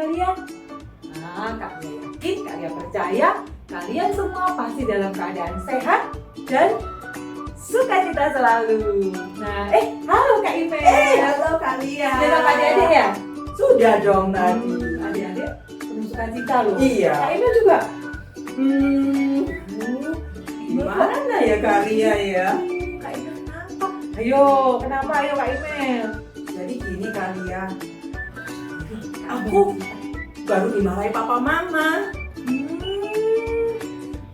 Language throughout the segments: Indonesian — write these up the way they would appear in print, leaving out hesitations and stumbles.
kalian? Nah, Kak Lia yakin, Kak Lia percaya kalian semua pasti dalam keadaan sehat dan sukacita selalu. Nah, halo Kak Ime. Halo kalian. Sudah sama adik-adik ya? Sudah dong tadi. Adik-adik penuh sukacita loh. Iya. Kak Ime juga. Gimana ya kalian ya? Kak Ime kenapa? Ayo, kenapa? Ayo Kak Ime. Jadi gini kalian. Aku baru dimarahi papa mama.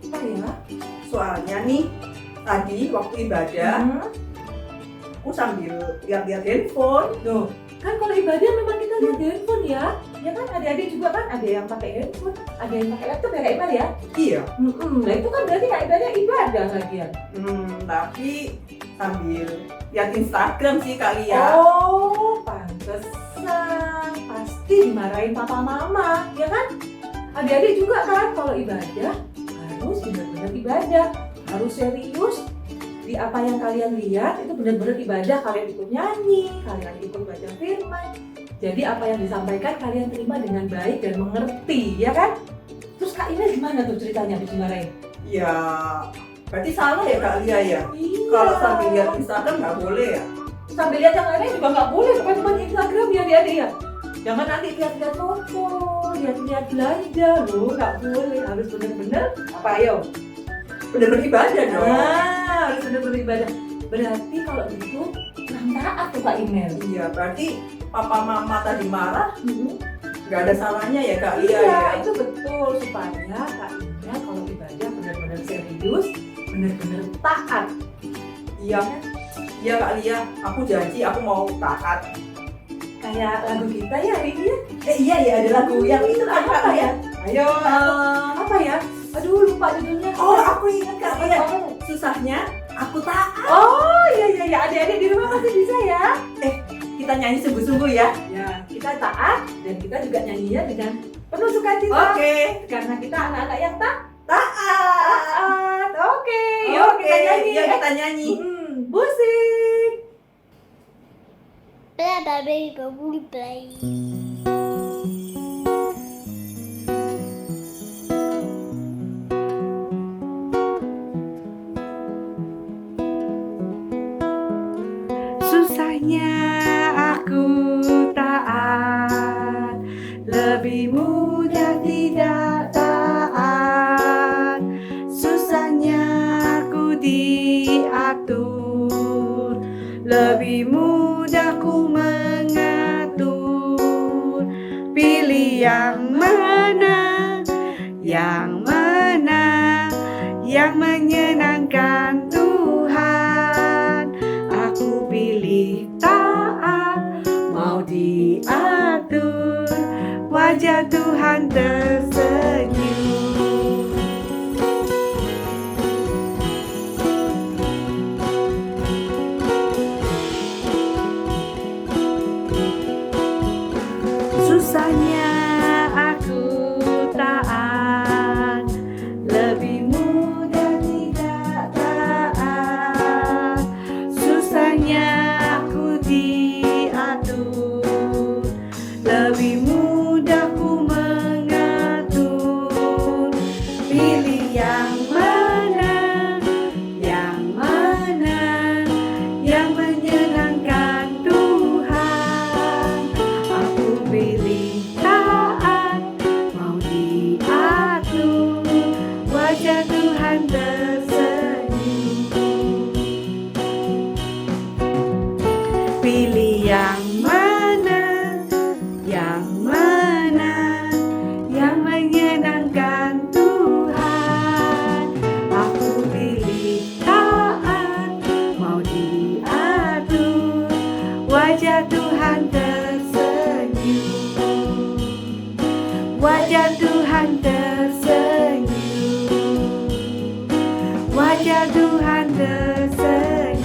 Apa ya? Soalnya nih tadi waktu ibadah aku sambil lihat-lihat handphone. Loh, kan kalau ibadah memang kita lihat handphone ya. Ya kan adik-adik juga kan ada yang pakai handphone, ada yang pakai laptop ya Kak Iba ya? Iya. Nah itu kan berarti Kak Ibanya ibadah lagian. Tapi sambil lihat Instagram sih kalian. Oh, pantesan. Pasti dimarahin papa mama, ya kan? Adik-adik juga kan kalau ibadah harus benar-benar ibadah, harus serius di apa yang kalian lihat itu benar-benar ibadah. Kalian ikut nyanyi, kalian ikut baca firman. Jadi apa yang disampaikan kalian terima dengan baik dan mengerti, ya kan? Terus Kak Ina gimana tuh ceritanya habis dimarahin? Ya, berarti salah ya Kak Lia ya? Iya. Kalau sambil lihat Instagram nggak boleh ya? Sambil lihat yang lainnya juga nggak boleh, bukan cuma Instagram ya adik-adik ya. Jangan nanti lihat-lihat foto, lihat-lihat belanja loh, nggak boleh. Harus benar-benar apa ayo? Bener-bener ibadah dong. Nah, harus benar-benar ibadah. Berarti kalau gitu kurang taat tuh Kak Imel. Iya, berarti papa mama tadi marah nggak ada salahnya ya Kak Lia Iya, ya? itu betul supaya Kak Imel kalau ibadah benar-benar serius, benar-benar taat. Iya, iya Kak Lia, aku janji aku mau taat. Kayak lagu kita ya hari ini ya. Iya ya, ada lagu yang itu kan Kak Apa Lia. ya? Ayo, apa ya? Aduh, lupa judulnya. Oh, aku ingat Kak Lia. Apa? Susahnya aku taat. Oh, iya, adik-adik di rumah pasti bisa ya. Kita nyanyi sungguh-sungguh ya. Ya, kita taat dan kita juga nyanyinya dengan penuh sukacita. Oke. Karena kita anak-anak yang Taat. taat. Oke, yuk kita nyanyi. Yuk kita nyanyi. Musik. Blah blah blah blah blah. Susahnya aku taat, lebih mudah tidak taat. Susahnya aku diatur, lebih mudah ku mengatur. Pilih yang mana, yang mana, yang menyenangkan Tuhan. Aku pilih taat, mau diatur, wajah Tuhan tersenyum. Susahnya aku taat, lebih mudah tidak taat. Susahnya aku diatur, lebih mudah ku mengatur. Pilih yang mana, yang mana, yang menyenangkan Tuhan. Aku pilih taat, mau diatur, wajah Tuhan tersenyum. Pilih yang mana, yang mana, yang menyenangkan Tuhan. Aku pilih taat, mau diatur, wajah Tuhan tersenyum. Wajah Tuhan tersenyum. Wajah Tuhan tersenyum.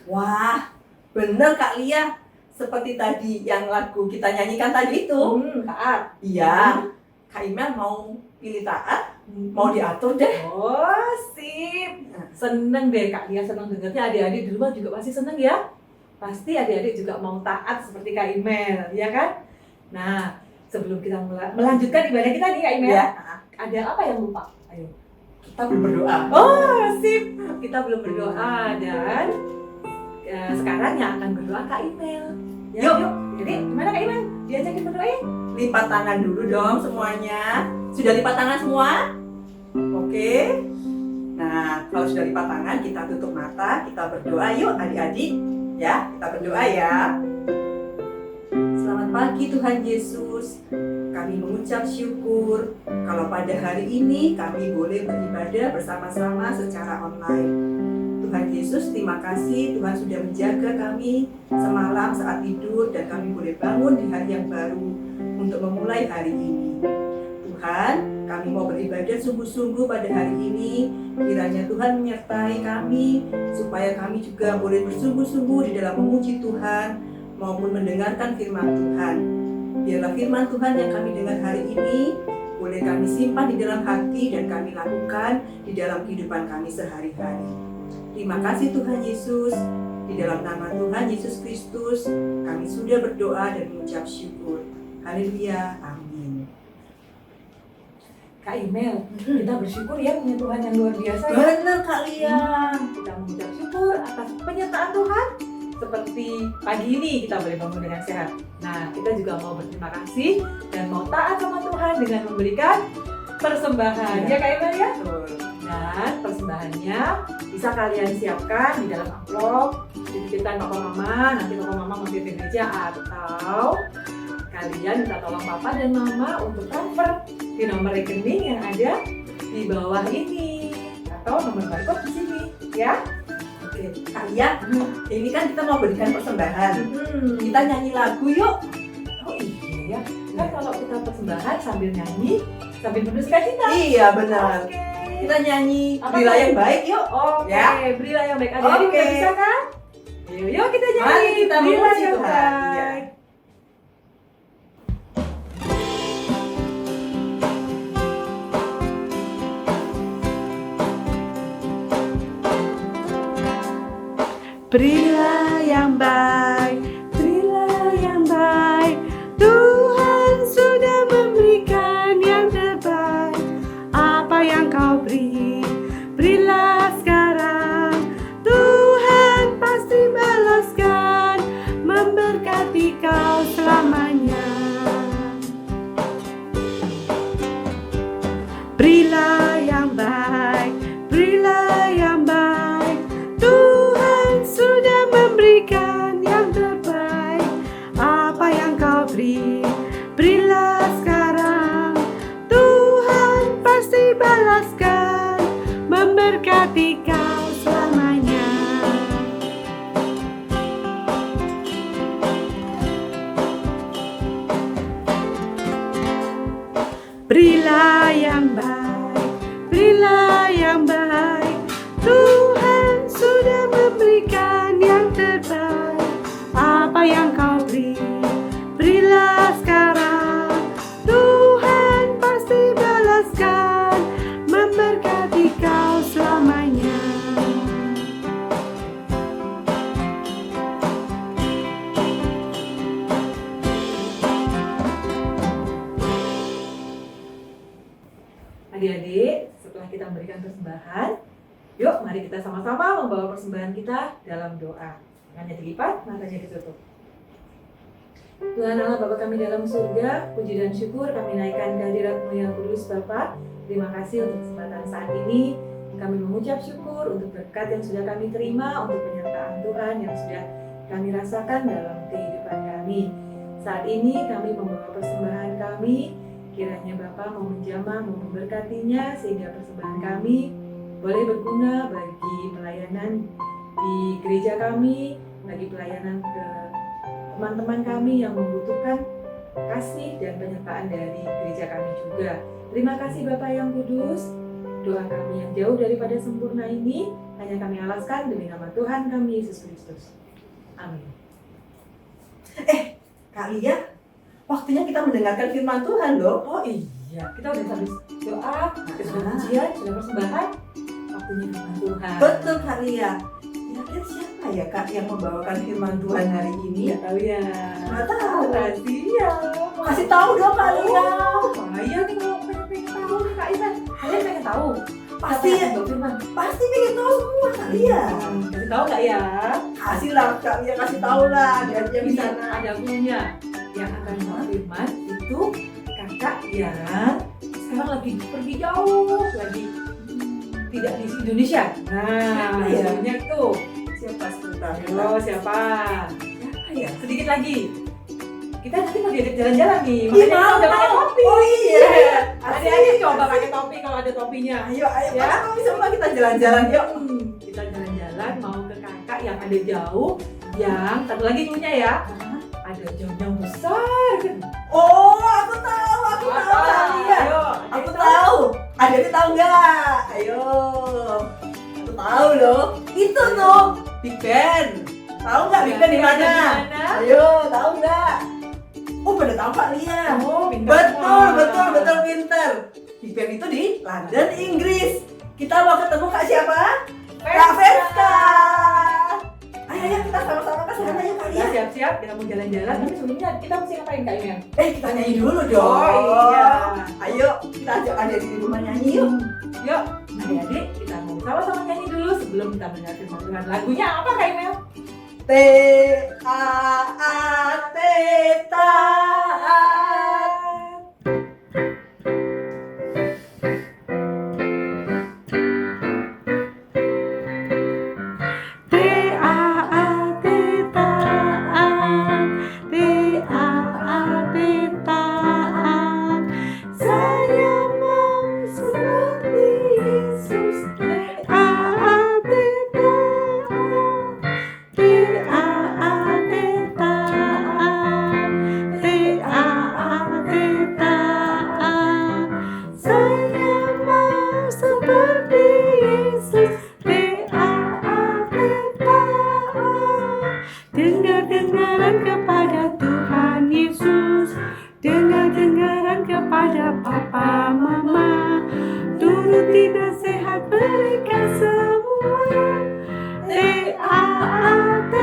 Wah, bener Kak Lia. Seperti tadi yang lagu kita nyanyikan tadi itu. Taat. Iya. Kak Imel mau pilih taat, mau diatur deh. Oh, sip. Seneng deh Kak Lia, seneng dengarnya. Adik-adik di rumah juga pasti seneng ya. Pasti adik-adik juga mau taat seperti Kak Imel, ya kan? Nah, sebelum kita melanjutkan ibadah kita nih Kak Imel, Ya, ada apa yang lupa? Ayo. kita belum berdoa. Oh, sip. Kita belum berdoa dan sekarang yang akan berdoa Kak Imel. Ya, Yuk. Jadi, gimana Kak Imel? Diajakin berdoa? Lipat tangan dulu dong semuanya. Sudah lipat tangan semua? Oke. Nah, kalau sudah lipat tangan, kita tutup mata, kita berdoa yuk adik-adik. Ya, kita berdoa ya. Selamat pagi Tuhan Yesus. Kami mengucap syukur kalau pada hari ini kami boleh beribadah bersama-sama secara online. Tuhan Yesus, terima kasih Tuhan sudah menjaga kami semalam saat tidur dan kami boleh bangun di hari yang baru untuk memulai hari ini. Tuhan, kami mau beribadah sungguh-sungguh pada hari ini. Kiranya Tuhan menyertai kami supaya kami juga boleh bersungguh-sungguh di dalam memuji Tuhan maupun mendengarkan firman Tuhan. Biarlah firman Tuhan yang kami dengar hari ini boleh kami simpan di dalam hati dan kami lakukan di dalam kehidupan kami sehari-hari. Terima kasih Tuhan Yesus. Di dalam nama Tuhan Yesus Kristus kami sudah berdoa dan mengucap syukur. Haleluya. Amin. Kak Imel, kita bersyukur ya punya Tuhan yang luar biasa ya. Benar Kak Lia. Kita mengucap syukur atas penyertaan Tuhan. Seperti pagi ini kita boleh bangun dengan sehat. Nah, kita juga mau berterima kasih dan mau taat sama Tuhan dengan memberikan persembahan. Ya Kak Imel ya? Betul. Dan persembahannya bisa kalian siapkan di dalam amplop, dititipkan Papa Mama, nanti Papa Mama mampir ke gereja, atau kalian minta tolong Papa dan Mama untuk transfer di nomor rekening yang ada di bawah ini atau nomor barcode di sini, ya. Oke, Kak Lia, ini kan kita mau berikan persembahan. Kita nyanyi lagu yuk. Oh iya ya, kan kalau kita persembahan sambil nyanyi, sambil penuh sukacita. Iya benar. Oke. Kita nyanyi Apa Berilah tuh? yang baik yuk. Oke, Ya. berilah yang baik. Adik-adik Oke. udah bisa kan? Yuk kita nyanyi. Mari kita Berilah memuji yang Tuhan. baik. Iya. Berilah yang baik, berilah yang baik. Tuhan sudah memberikan yang terbaik. Apa yang kau beri, berilah sekarang. Tuhan pasti balaskan, memberkati kau selamanya. Berilah yang baik, berilah yang baik. Tuhan sudah memberikan yang terbaik. Apa yang kau beri, berilah sekarang. Tuhan pasti balaskan, memberkati kau selamanya. Berilah yang baik, berilah yang baik. Tuhan sudah memberikan yang terbaik. Apa yang kau beri, berilah sekarang. Tuhan pasti balaskan, memberkati kau selamanya. Adik-adik, setelah kita memberikan persembahan, yuk mari kita sama-sama membawa persembahan kita dalam doa. Tangannya dilipat, matanya ditutup. Tuhan Allah Bapa kami dalam surga, puji dan syukur kami naikkan kehadirat-Mu yang kudus Bapa. Terima kasih untuk kesempatan saat ini. Kami mengucap syukur untuk berkat yang sudah kami terima, untuk penyertaan Tuhan yang sudah kami rasakan dalam kehidupan kami. Saat ini kami membawa persembahan kami, kiranya Bapa mau menjamah, mau memberkatinya, sehingga persembahan kami boleh berguna bagi pelayanan di gereja kami, bagi pelayanan ke teman-teman kami yang membutuhkan kasih dan penyertaan dari gereja kami juga. Terima kasih Bapa yang kudus. Doa kami yang jauh daripada sempurna ini hanya kami alaskan demi nama Tuhan kami Yesus Kristus. Amin. Kak Lia, waktunya kita mendengarkan firman Tuhan loh. Oh iya Ya, kita udah habis doa, kita sudah pujian, sudah persembahan. Waktunya firman Tuhan. Betul Kak Lia. Kira-kira siapa ya Kak yang membawakan firman Tuhan hari ini? Iya tahu ya. Nggak tahu. Rahasia. Kasih tahu dong Kak Lia. Bahaya nih kalau pengen tahu nih Kak Isan. Kalian pengen tahu? Pasti Siapa yang bawa firman? Pasti pengen tahu semua Kak Lia. Kasih tahu nggak ya? Kasih lah Kak Lia, kasih tahu lah. Dia yang di Ini sana. ada punya yang akan bawa firman itu kakak yang sekarang lagi pergi jauh lagi tidak di Indonesia. Nah, Siapa ya? banyak tuh. Siapa sebentar? Halo, siapa? Siapa ya? Sedikit lagi. Kita nanti mau diajak jalan-jalan nih. Ih, Makanya kita mau, udah pakai mau. topi. Oh iya. Adik-adik coba pakai topi kalau ada topinya. Ayo, ayo. Ya. Kalau semua kita jalan-jalan yuk. Kita jalan-jalan mau ke kakak yang ada jauh. Yang satu lagi punya ya. Ada jauh besar kan. Oh, aku tahu Kak Lia. Ayo, Aku tahu. Ada yang tahu nggak? Ayo. Aku tahu loh. Itu tuh Big Ben. Tahu nggak Big Ben di mana? Ayo, tahu nggak? Oh, pada tahu Kak Lia. Oh, pintar Betul, semua. betul pinter. Big Ben itu di London, Inggris. Kita mau ketemu Kak siapa? Kak Veska. Ayo kita sama-sama ke sana ya Kak Kita Lia. siap-siap, kita mau jalan-jalan. Tapi sebelumnya kita mesti ngapain Kak Imel? Kita nyanyi dulu dong. Oh, iya. Ayo, kita ajak adik di rumah nyanyi yuk. Yuk, adik-adik kita mau sama-sama nyanyi dulu sebelum kita mendengar firman Tuhan. Lagunya apa Kak Imel? T-A-A-T taat. T-A-A-T taat, T-A-A-T taat. Saya mau seperti Yesus. T-A-A-T taat, T-A-A-T taat, T-A-A-T taat. Saya mau seperti Yesus. Dengar-dengaran kepada Tuhan Yesus, dengar-dengaran kepada Papa Mama, turuti nasihat mereka semua. T-A-A-T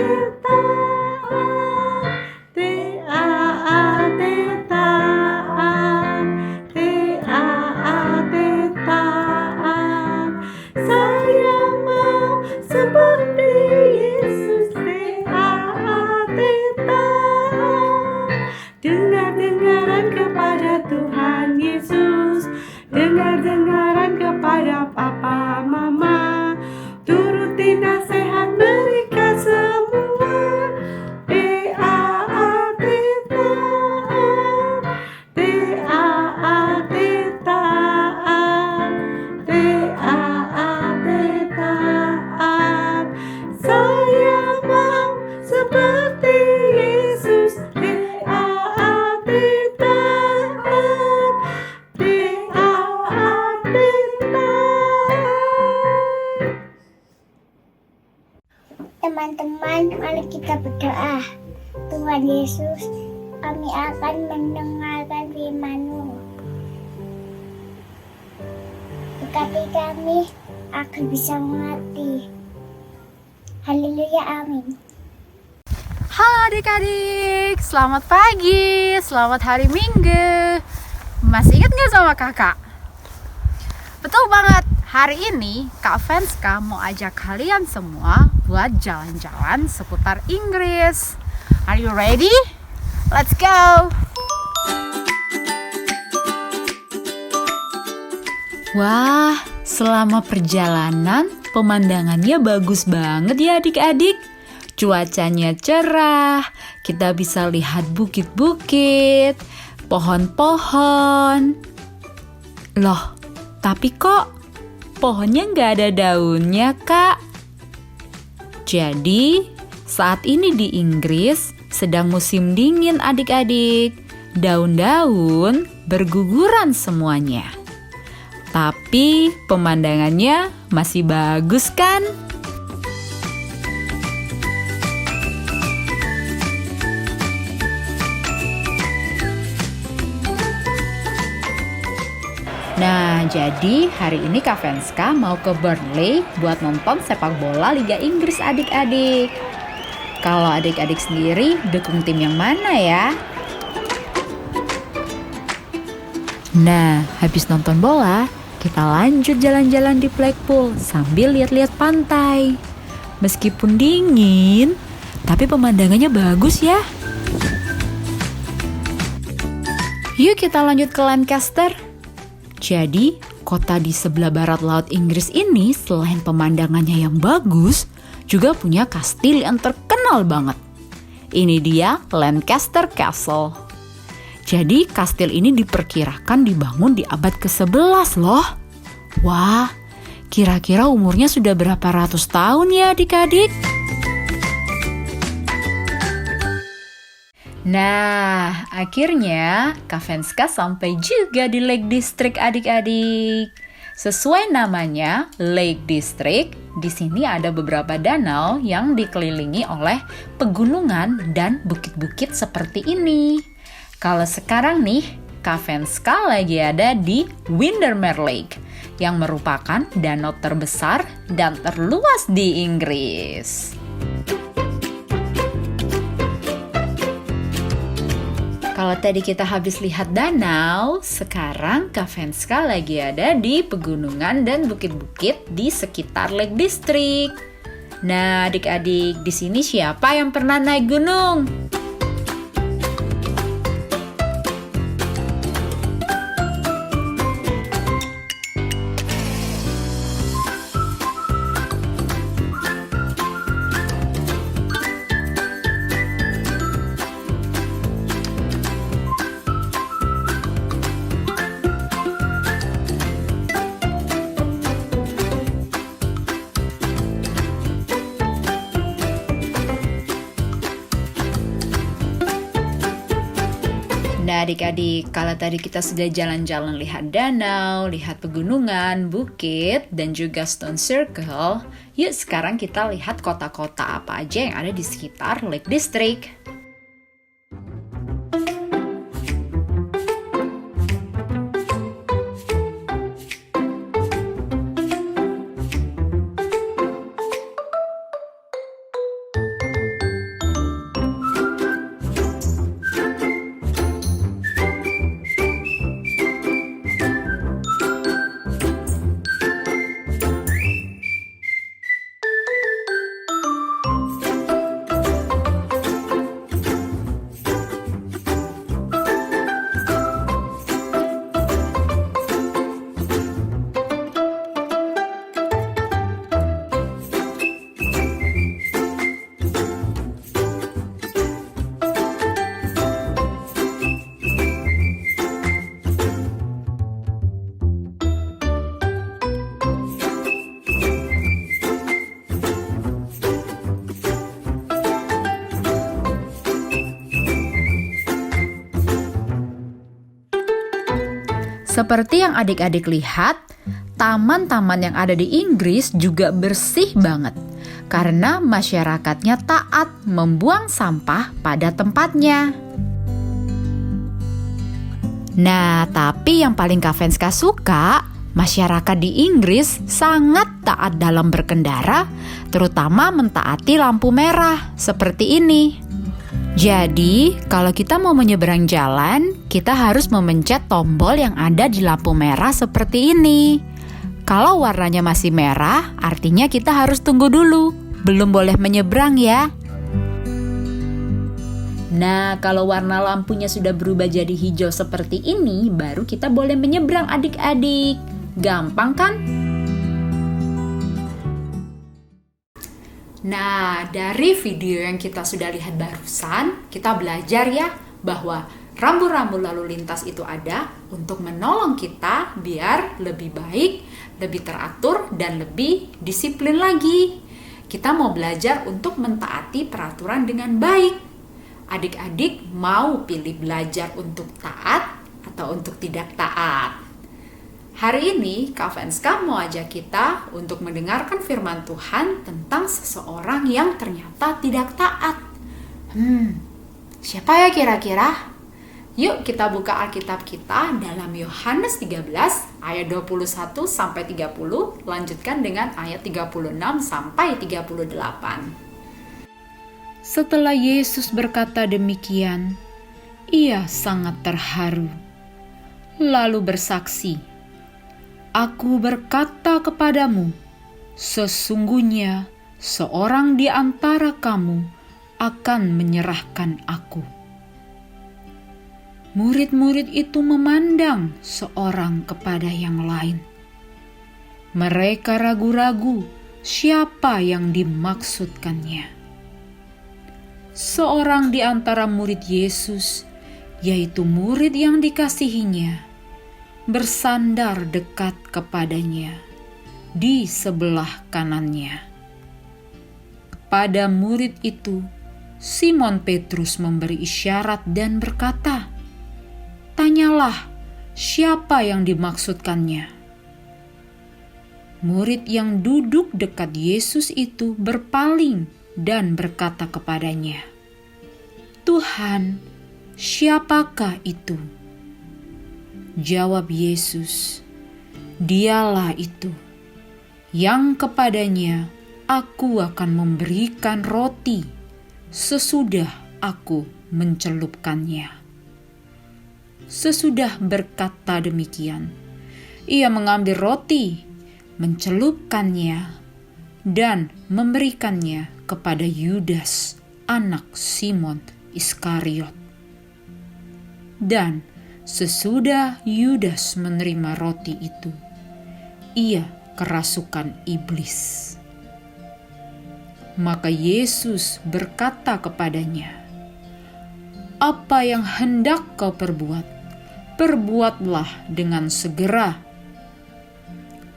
taat, T-A-A-T taat, T-A-A-T taat. Saya mau seperti Yesus. T-A-A-T taat. Dengar-dengaran kepada Tuhan Yesus, dengar-dengaran kepada Papa Mama, turuti nasihat mereka semua. T-A-A-T taat, T-A-A-T taat, T-A-A-T taat. Saya mau seperti Yesus. T-A-A-T taat, T-A-A-T taat. Teman-teman, mari kita berdoa. Tuhan Yesus, kami akan mendengarkan firman-Mu. Berkati kami agar bisa mengerti. Haleluya, amin. Halo adik-adik, selamat pagi, selamat hari Minggu. Masih ingat gak sama kakak? Betul banget, hari ini Kak Venska mau ajak kalian semua buat jalan-jalan seputar Inggris. Are you ready? Let's go! Wah, selama perjalanan pemandangannya bagus banget ya adik-adik. Cuacanya cerah, kita bisa lihat bukit-bukit, pohon-pohon. Loh, tapi kok pohonnya nggak ada daunnya, Kak? Jadi, saat ini di Inggris sedang musim dingin adik-adik. Daun-daun berguguran semuanya. Tapi pemandangannya masih bagus kan? Nah, jadi hari ini Kak Venska mau ke Burnley buat nonton sepak bola Liga Inggris adik-adik. Kalau adik-adik sendiri dukung tim yang mana ya? Nah, habis nonton bola, kita lanjut jalan-jalan di Blackpool sambil lihat-lihat pantai. Meskipun dingin, tapi pemandangannya bagus ya. Yuk kita lanjut ke Lancaster. Jadi, kota di sebelah barat laut Inggris ini selain pemandangannya yang bagus, juga punya kastil yang terkenal banget. Ini dia Lancaster Castle. Jadi kastil ini diperkirakan dibangun di abad ke-11 loh. Wah, kira-kira umurnya sudah berapa ratus tahun ya adik-adik? Nah, akhirnya Kak Venska sampai juga di Lake District adik-adik. Sesuai namanya, Lake District, di sini ada beberapa danau yang dikelilingi oleh pegunungan dan bukit-bukit seperti ini. Kalau sekarang nih, Kak Venska lagi ada di Windermere Lake, yang merupakan danau terbesar dan terluas di Inggris. Kalau tadi kita habis lihat danau, sekarang Kak Venska lagi ada di pegunungan dan bukit-bukit di sekitar Lake District. Nah, adik-adik, di sini siapa yang pernah naik gunung? Nah adik-adik, kalau tadi kita sudah jalan-jalan lihat danau, lihat pegunungan, bukit, dan juga Stone Circle, yuk sekarang kita lihat kota-kota apa aja yang ada di sekitar Lake District. Seperti yang adik-adik lihat, taman-taman yang ada di Inggris juga bersih banget karena masyarakatnya taat membuang sampah pada tempatnya. Nah, tapi yang paling Kak Venska suka, masyarakat di Inggris sangat taat dalam berkendara, terutama mentaati lampu merah seperti ini. Jadi, kalau kita mau menyeberang jalan, kita harus memencet tombol yang ada di lampu merah seperti ini. Kalau warnanya masih merah, artinya kita harus tunggu dulu. Belum boleh menyeberang ya. Nah, kalau warna lampunya sudah berubah jadi hijau seperti ini, baru kita boleh menyeberang adik-adik. Gampang kan? Nah, dari video yang kita sudah lihat barusan, kita belajar ya bahwa rambu-rambu lalu lintas itu ada untuk menolong kita biar lebih baik, lebih teratur, dan lebih disiplin lagi. Kita mau belajar untuk mentaati peraturan dengan baik. Adik-adik mau pilih belajar untuk taat atau untuk tidak taat? Hari ini Kak Venska mau ajak kita untuk mendengarkan firman Tuhan tentang seseorang yang ternyata tidak taat. Siapa ya kira-kira? Yuk kita buka Alkitab kita dalam Yohanes 13 ayat 21 sampai 30, lanjutkan dengan ayat 36 sampai 38. Setelah Yesus berkata demikian, ia sangat terharu, lalu bersaksi, "Aku berkata kepadamu, sesungguhnya seorang di antara kamu akan menyerahkan aku." Murid-murid itu memandang seorang kepada yang lain. Mereka ragu-ragu siapa yang dimaksudkannya. Seorang di antara murid Yesus, yaitu murid yang dikasihinya, bersandar dekat kepadanya di sebelah kanannya. Kepada murid itu, Simon Petrus memberi isyarat dan berkata, "Tanyalah siapa yang dimaksudkannya." Murid yang duduk dekat Yesus itu berpaling dan berkata kepadanya, "Tuhan, siapakah itu?" Jawab Yesus, "Dialah itu, yang kepadanya aku akan memberikan roti sesudah aku mencelupkannya." Sesudah berkata demikian, ia mengambil roti, mencelupkannya, dan memberikannya kepada Yudas, anak Simon Iskariot. Dan sesudah Yudas menerima roti itu, ia kerasukan iblis. Maka Yesus berkata kepadanya, "Apa yang hendak kau perbuat, perbuatlah dengan segera."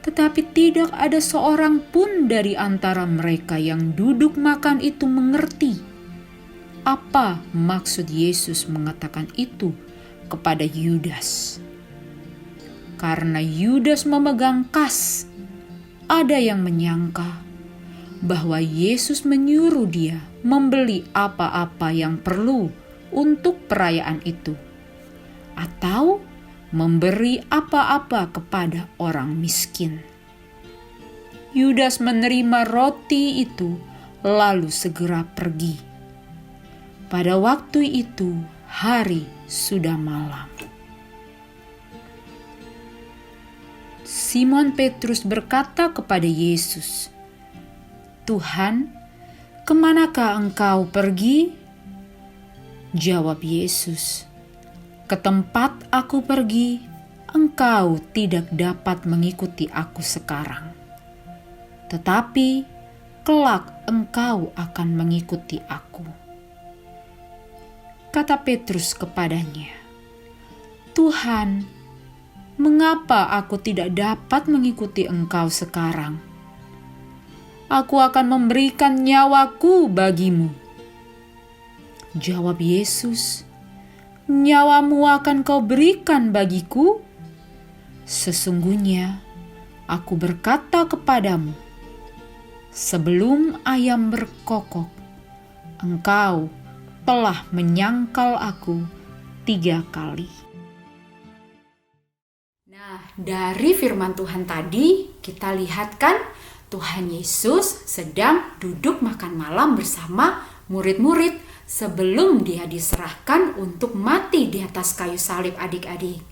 Tetapi tidak ada seorang pun dari antara mereka yang duduk makan itu mengerti apa maksud Yesus mengatakan itu kepada Yudas. Karena Yudas memegang kas, ada yang menyangka bahwa Yesus menyuruh dia membeli apa-apa yang perlu untuk perayaan itu, atau memberi apa-apa kepada orang miskin. Yudas menerima roti itu lalu segera pergi. Pada waktu itu hari sudah malam. Simon Petrus berkata kepada Yesus, "Tuhan, kemanakah engkau pergi?" Jawab Yesus, "Ke tempat aku pergi, engkau tidak dapat mengikuti aku sekarang. Tetapi kelak engkau akan mengikuti aku." Kata Petrus kepadanya, "Tuhan, mengapa aku tidak dapat mengikuti engkau sekarang? Aku akan memberikan nyawaku bagimu." Jawab Yesus, "Nyawamu akan kau berikan bagiku? Sesungguhnya aku berkata kepadamu, sebelum ayam berkokok, engkau telah menyangkal aku 3 kali." Nah, dari firman Tuhan tadi kita lihat kan Tuhan Yesus sedang duduk makan malam bersama murid-murid sebelum dia diserahkan untuk mati di atas kayu salib, adik-adik.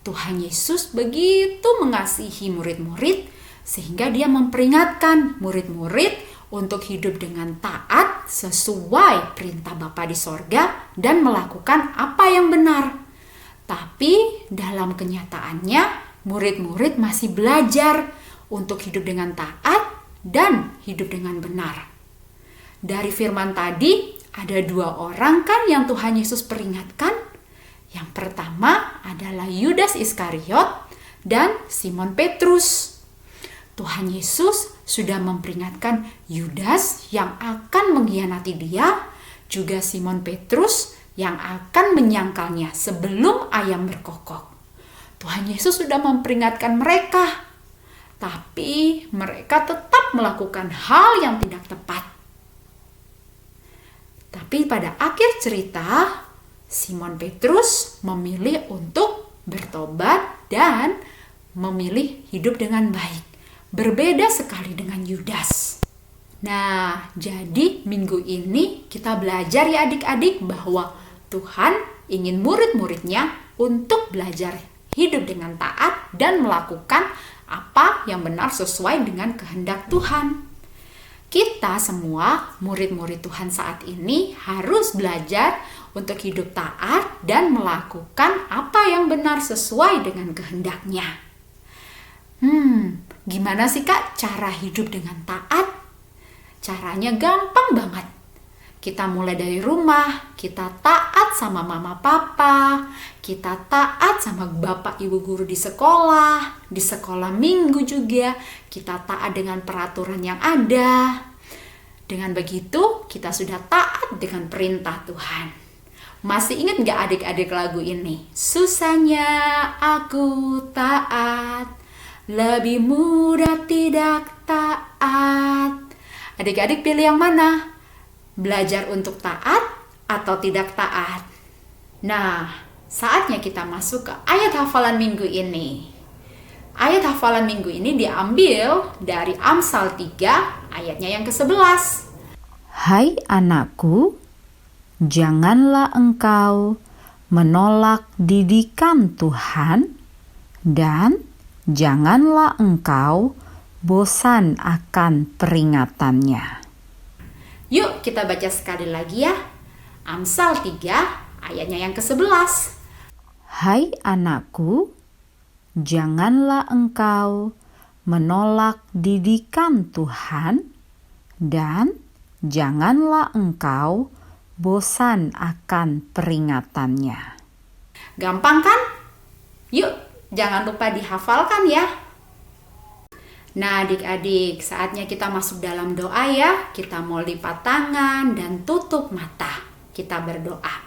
Tuhan Yesus begitu mengasihi murid-murid sehingga dia memperingatkan murid-murid untuk hidup dengan taat sesuai perintah Bapa di sorga dan melakukan apa yang benar. Tapi dalam kenyataannya murid-murid masih belajar untuk hidup dengan taat dan hidup dengan benar. Dari firman tadi ada 2 orang kan yang Tuhan Yesus peringatkan. Yang pertama adalah Yudas Iskariot dan Simon Petrus. Tuhan Yesus sudah memperingatkan Yudas yang akan mengkhianati dia, juga Simon Petrus yang akan menyangkalnya sebelum ayam berkokok. Tuhan Yesus sudah memperingatkan mereka, tapi mereka tetap melakukan hal yang tidak tepat. Tapi pada akhir cerita, Simon Petrus memilih untuk bertobat dan memilih hidup dengan baik. Berbeda sekali dengan Yudas. Nah, jadi minggu ini kita belajar ya adik-adik bahwa Tuhan ingin murid-muridnya untuk belajar hidup dengan taat dan melakukan apa yang benar sesuai dengan kehendak Tuhan. Kita semua murid-murid Tuhan saat ini harus belajar untuk hidup taat dan melakukan apa yang benar sesuai dengan kehendaknya. Gimana sih Kak cara hidup dengan taat? Caranya gampang banget. Kita mulai dari rumah, kita taat sama mama papa, kita taat sama bapak ibu guru di sekolah minggu juga, kita taat dengan peraturan yang ada. Dengan begitu, kita sudah taat dengan perintah Tuhan. Masih ingat gak adik-adik lagu ini? Susahnya aku taat, lebih mudah tidak taat. Adik-adik pilih yang mana? Belajar untuk taat atau tidak taat? Nah, saatnya kita masuk ke ayat hafalan minggu ini. Ayat hafalan minggu ini diambil dari Amsal 3 ayatnya yang ke-11. Hai anakku, janganlah engkau menolak didikan Tuhan dan janganlah engkau bosan akan peringatannya. Yuk kita baca sekali lagi ya. Amsal 3 ayatnya yang ke-11. Hai anakku, janganlah engkau menolak didikan Tuhan dan janganlah engkau bosan akan peringatannya. Gampang kan? Yuk, jangan lupa dihafalkan ya. Nah adik-adik, saatnya kita masuk dalam doa ya. Kita mau lipat tangan dan tutup mata. Kita berdoa.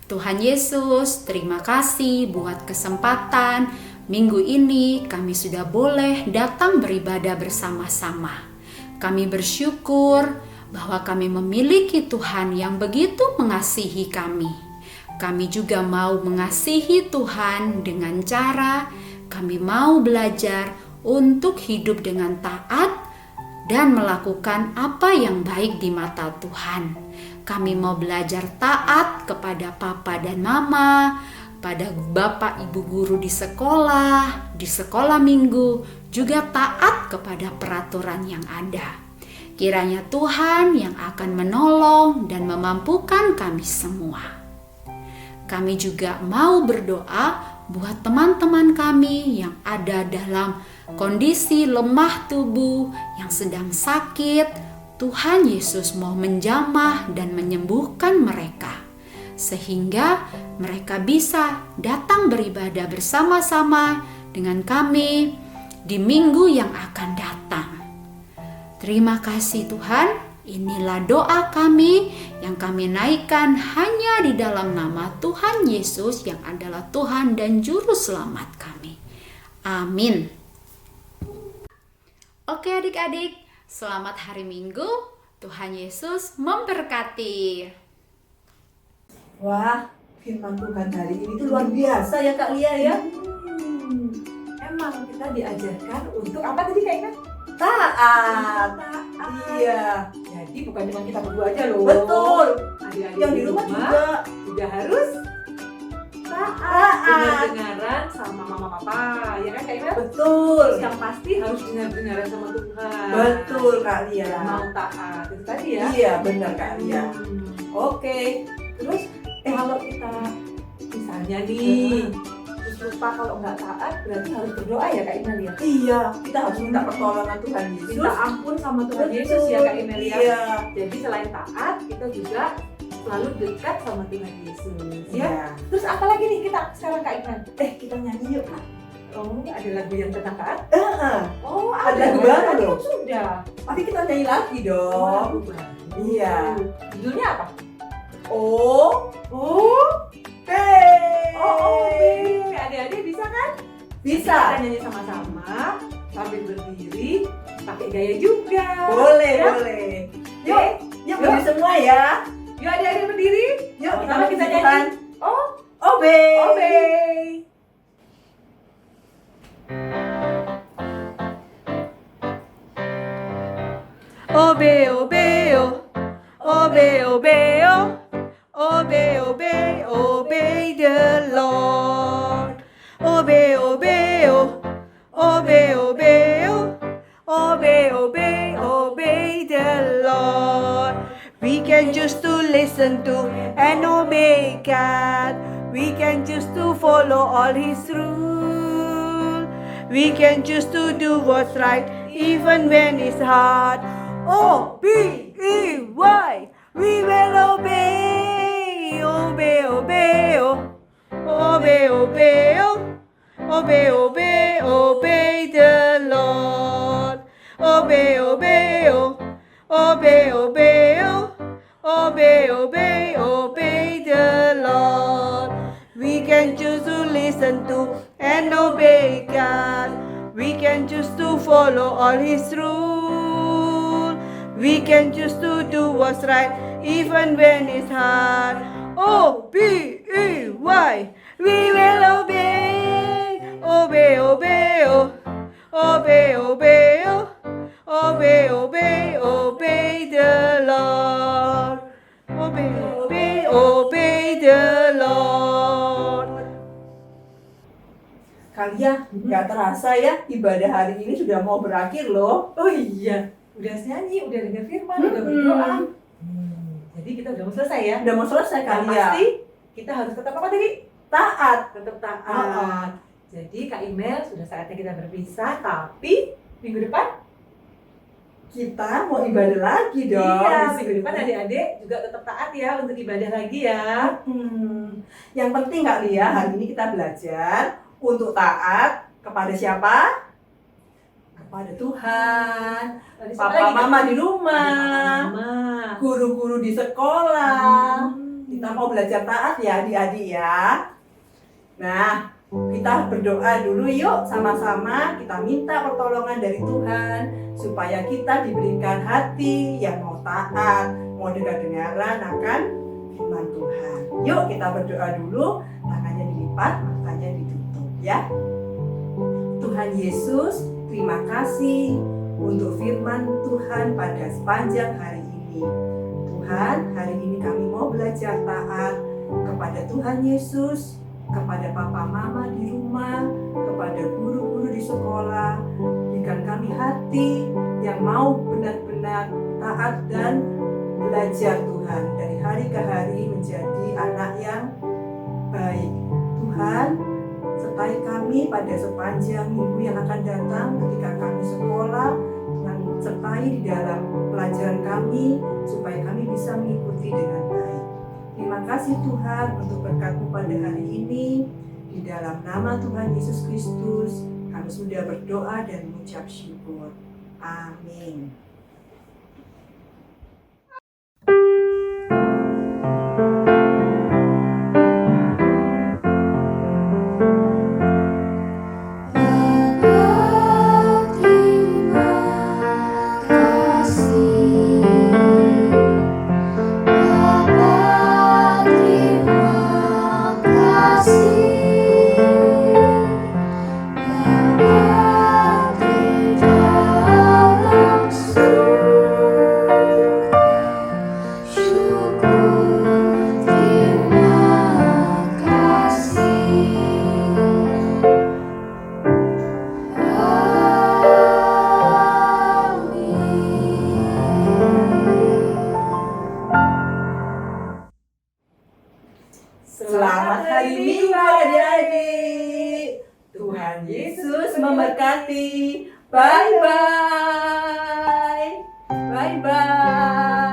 Tuhan Yesus, terima kasih buat kesempatan minggu ini kami sudah boleh datang beribadah bersama-sama. Kami bersyukur bahwa kami memiliki Tuhan yang begitu mengasihi kami. Kami juga mau mengasihi Tuhan dengan cara kami mau belajar untuk hidup dengan taat dan melakukan apa yang baik di mata Tuhan. Kami mau belajar taat kepada papa dan mama, pada bapak ibu guru di sekolah minggu, juga taat kepada peraturan yang ada. Kiranya Tuhan yang akan menolong dan memampukan kami semua. Kami juga mau berdoa buat teman-teman kami yang ada dalam kondisi lemah tubuh yang sedang sakit. Tuhan Yesus mau menjamah dan menyembuhkan mereka sehingga mereka bisa datang beribadah bersama-sama dengan kami di minggu yang akan datang. Terima kasih Tuhan, inilah doa kami yang kami naikkan hanya di dalam nama Tuhan Yesus yang adalah Tuhan dan Juru Selamat kami. Amin. Oke adik-adik, selamat hari Minggu. Tuhan Yesus memberkati. Wah, firman Tuhan hari ini tuh luar biasa ya Kak Lia ya. Emang kita diajarkan untuk apa tadi Kak Ina? Taat. Iya. Jadi bukan cuma kita berdua aja loh. Betul. Adik-adik Yang di rumah juga harus taat. Dengar-dengaran sama mama papa, ya kan Kak Ina? Betul. Yang pasti harus dengar-dengaran sama Tuhan. Betul Kak Lia. Mau taat itu tadi ya. Iya benar Kak Lia. Oke. Terus kalau kita misalnya nih terus lupa kalau nggak taat berarti harus berdoa ya Kak Imelia. Iya, kita harus minta pertolongan Tuhan Yesus. Minta ampun sama Tuhan Yesus ya Kak Imelia. Iya. Jadi selain taat kita juga selalu dekat sama Tuhan Yesus. Ya. Iya. Terus apa lagi nih kita sekarang Kak Iman? Kita nyanyi yuk Kak. Oh, ada lagu yang tentang taat? Oh, ada lagu baru loh. Sudah. Tapi kita nyanyi lagi dong. Lagu baru. Iya. Judulnya apa? O B. Adik-adik bisa kan? Bisa. Kita nyanyi sama-sama sambil berdiri, pakai gaya juga. Boleh, Ya? boleh. Yuk, Yuk berdiri semua ya. yuk adik-adik berdiri. Yuk Sama kita nyanyi. Oh, O B. obey. Obey, obey, oh. Obey, obey, oh. Obey, obey, obey the Lord. Obey, obey, oh. Obey, obey, oh. Obey, obey, obey the Lord. We can choose to listen to and obey God. We can choose to follow all His rules. We can choose to do what's right even when it's hard. O-B-E-Y. We will obey. Obey, obey, oh. Obey, obey, oh. Obey, obey, obey the Lord. Obey, obey, oh. Obey, obey, oh. Obey, obey, obey the Lord. We can choose to listen to and obey God. We can choose to follow all His rules. We can choose to do what's right even when it's hard. O-B-E-Y. We will obey. Obey, obey, oh. Obey, obey, oh. Obey, obey, obey the Lord. Obey, obey, obey the Lord. Kalian nggak terasa ya ibadah hari ini sudah mau berakhir loh. Oh iya, udah nyanyi, udah dengar firman, udah berdoa. Jadi kita udah mau selesai ya. Udah mau selesai Yang kali ya. pasti kita harus tetap apa tadi? Taat. Tetap taat. Jadi Kak Imel sudah saatnya kita berpisah, tapi minggu depan Kita mau ibadah lagi dong. iya, minggu depan adik-adik juga tetap taat ya untuk ibadah lagi ya. Yang penting Kak Lia, hari ini kita belajar untuk taat kepada siapa? Kepada Tuhan. Lalu siapa Papa lagi, Kak? mama di rumah, Mama. guru-guru di sekolah. Hmm. Kita mau belajar taat ya adik-adik ya. Nah, kita berdoa dulu yuk sama-sama. Kita minta pertolongan dari Tuhan supaya kita diberikan hati yang mau taat, mau dengar-dengaran akan firman Tuhan. Yuk kita berdoa dulu, tangannya dilipat, matanya ditutup ya. Tuhan Yesus, terima kasih untuk firman Tuhan pada sepanjang hari ini. Tuhan, hari ini kami mau belajar taat kepada Tuhan Yesus, kepada papa mama di rumah, kepada guru-guru di sekolah. Berikan kami hati yang mau benar-benar taat dan belajar Tuhan dari hari ke hari menjadi anak yang baik. Tuhan, sertai kami pada sepanjang minggu yang akan datang ketika kami sekolah, dan sertai di dalam pelajaran kami supaya kami bisa mengikuti dengan baik. Terima kasih Tuhan untuk berkat-Mu pada hari ini. Di dalam nama Tuhan Yesus Kristus, kami sudah berdoa dan mengucap syukur. Amin. Selamat hari Minggu adik-adik. Tuhan Yesus memberkati. Bye-bye. Bye-bye.